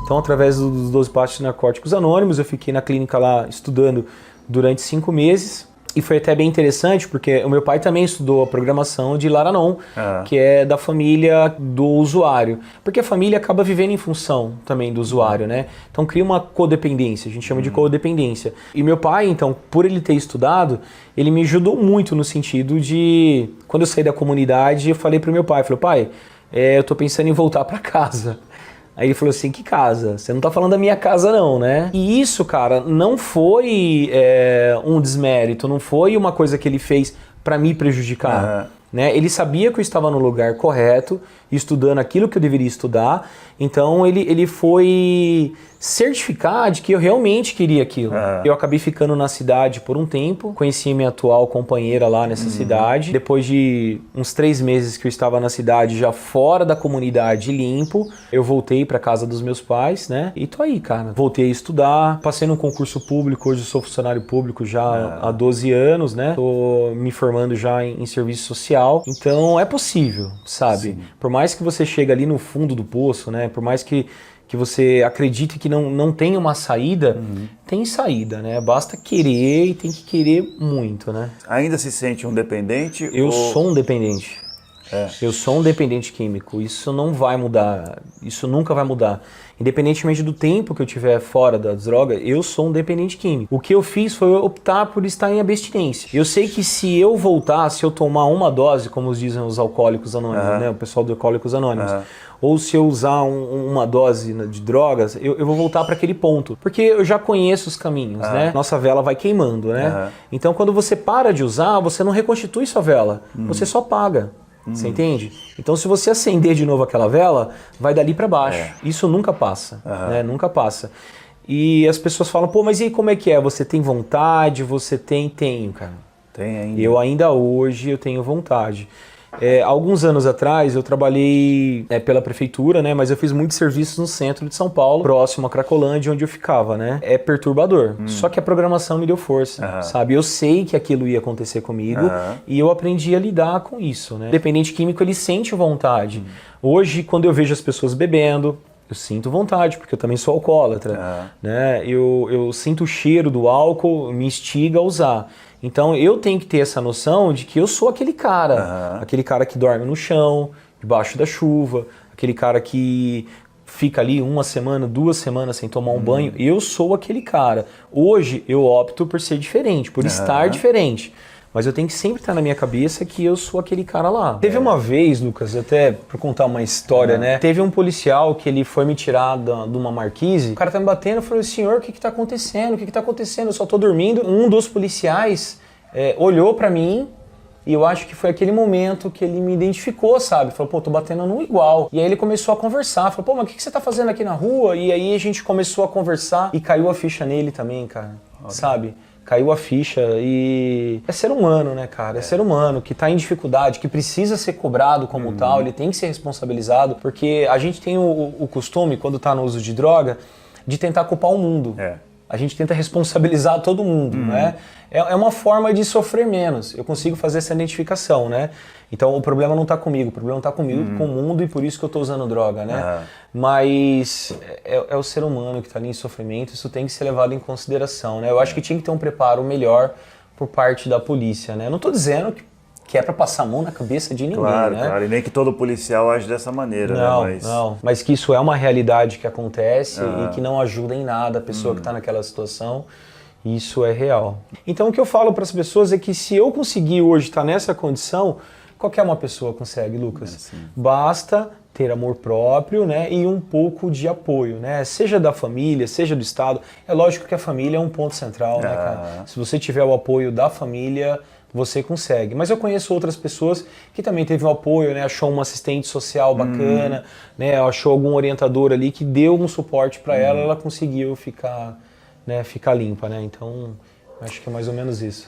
Então, através dos 12 Passos de Narcóticos Anônimos, eu fiquei na clínica lá estudando durante 5 meses. E foi até bem interessante, porque o meu pai também estudou a programação de Laranon, que é da família do usuário. Porque a família acaba vivendo em função também do usuário, né? Então cria uma codependência, a gente chama de codependência. E meu pai, então, por ele ter estudado, ele me ajudou muito no sentido de... Quando eu saí da comunidade, eu falei pro meu pai, pai, eu tô pensando em voltar para casa. Aí ele falou assim, que casa? Você não tá falando da minha casa não, né? E isso, cara, não foi um desmérito, não foi uma coisa que ele fez para me prejudicar. Né? Ele sabia que eu estava no lugar correto, estudando aquilo que eu deveria estudar, então ele foi certificar de que eu realmente queria aquilo. Eu acabei ficando na cidade por um tempo, conheci minha atual companheira lá nessa cidade. Depois de uns 3 meses que eu estava na cidade, já fora da comunidade, limpo, eu voltei para casa dos meus pais, né? E tô aí, cara. Voltei a estudar, passei num concurso público, hoje eu sou funcionário público já há 12 anos, né? Tô me formando já em serviço social, então é possível, sabe? Sim. Por mais que você chegue ali no fundo do poço, né? Por mais que você acredite que não tem uma saída, tem saída, né? Basta querer e tem que querer muito, né? Ainda se sente um dependente? Eu sou um dependente. Eu sou um dependente químico. Isso não vai mudar. Isso nunca vai mudar. Independentemente do tempo que eu tiver fora das drogas, eu sou um dependente químico. O que eu fiz foi optar por estar em abstinência. Eu sei que se eu voltar, se eu tomar uma dose, como dizem os alcoólicos anônimos, né? O pessoal do Alcoólicos Anônimos, ou se eu usar uma dose de drogas, eu vou voltar para aquele ponto. Porque eu já conheço os caminhos, né? Nossa vela vai queimando, né? Então quando você para de usar, você não reconstitui sua vela. Você só apaga. Você entende? Então se você acender de novo aquela vela, vai dali para baixo. Isso nunca passa, né? Nunca passa. E as pessoas falam, pô, mas e aí como é que é? Você tem vontade? Você tem? Tenho, cara. Tem ainda. Eu ainda hoje eu tenho vontade. Alguns anos atrás eu trabalhei pela prefeitura, né? Mas eu fiz muitos serviços no centro de São Paulo, próximo a Cracolândia, onde eu ficava, né? É perturbador. Só que a programação me deu força, sabe? Eu sei que aquilo ia acontecer comigo e eu aprendi a lidar com isso, né? O dependente químico, ele sente vontade. Hoje, quando eu vejo as pessoas bebendo, eu sinto vontade, porque eu também sou alcoólatra, né? Eu sinto o cheiro do álcool, me instiga a usar. Então eu tenho que ter essa noção de que eu sou aquele cara que dorme no chão, debaixo da chuva, aquele cara que fica ali 1 semana, 2 semanas sem tomar um banho. Eu sou aquele cara. Hoje eu opto por ser diferente, por estar diferente. Mas eu tenho que sempre estar na minha cabeça que eu sou aquele cara lá. Teve uma vez, Lucas, até pra contar uma história, né? Teve um policial que ele foi me tirar de uma marquise. O cara tá me batendo, eu falei, senhor, o que tá acontecendo? O que tá acontecendo? Eu só tô dormindo. Um dos policiais olhou pra mim e eu acho que foi aquele momento que ele me identificou, sabe? Falou, pô, tô batendo no igual. E aí ele começou a conversar. Falou, pô, mas o que você tá fazendo aqui na rua? E aí a gente começou a conversar e caiu a ficha nele também, cara. Sabe? Caiu a ficha e é ser humano, né, cara? É ser humano que tá em dificuldade, que precisa ser cobrado como tal, ele tem que ser responsabilizado, porque a gente tem o costume, quando tá no uso de droga, de tentar culpar o mundo. A gente tenta responsabilizar todo mundo, né? É uma forma de sofrer menos. Eu consigo fazer essa identificação, né? Então o problema não tá comigo, o problema tá comigo, com o mundo, e por isso que eu tô usando droga, né? Mas é o ser humano que tá ali em sofrimento, isso tem que ser levado em consideração, né? Eu acho que tinha que ter um preparo melhor por parte da polícia, né? Eu não tô dizendo que é pra passar a mão na cabeça de ninguém, né? Claro, e nem que todo policial age dessa maneira, né? Mas que isso é uma realidade que acontece e que não ajuda em nada a pessoa que tá naquela situação. Isso é real. Então o que eu falo para as pessoas é que se eu conseguir hoje estar nessa condição, qualquer uma pessoa consegue, Lucas. Basta ter amor próprio, né, e um pouco de apoio, né, seja da família, seja do Estado. É lógico que a família é um ponto central, né, cara? Se você tiver o apoio da família, você consegue. Mas eu conheço outras pessoas que também teve um apoio, né, achou uma assistente social bacana, né, achou algum orientador ali que deu um suporte para ela conseguiu ficar limpa, né? Então, acho que é mais ou menos isso.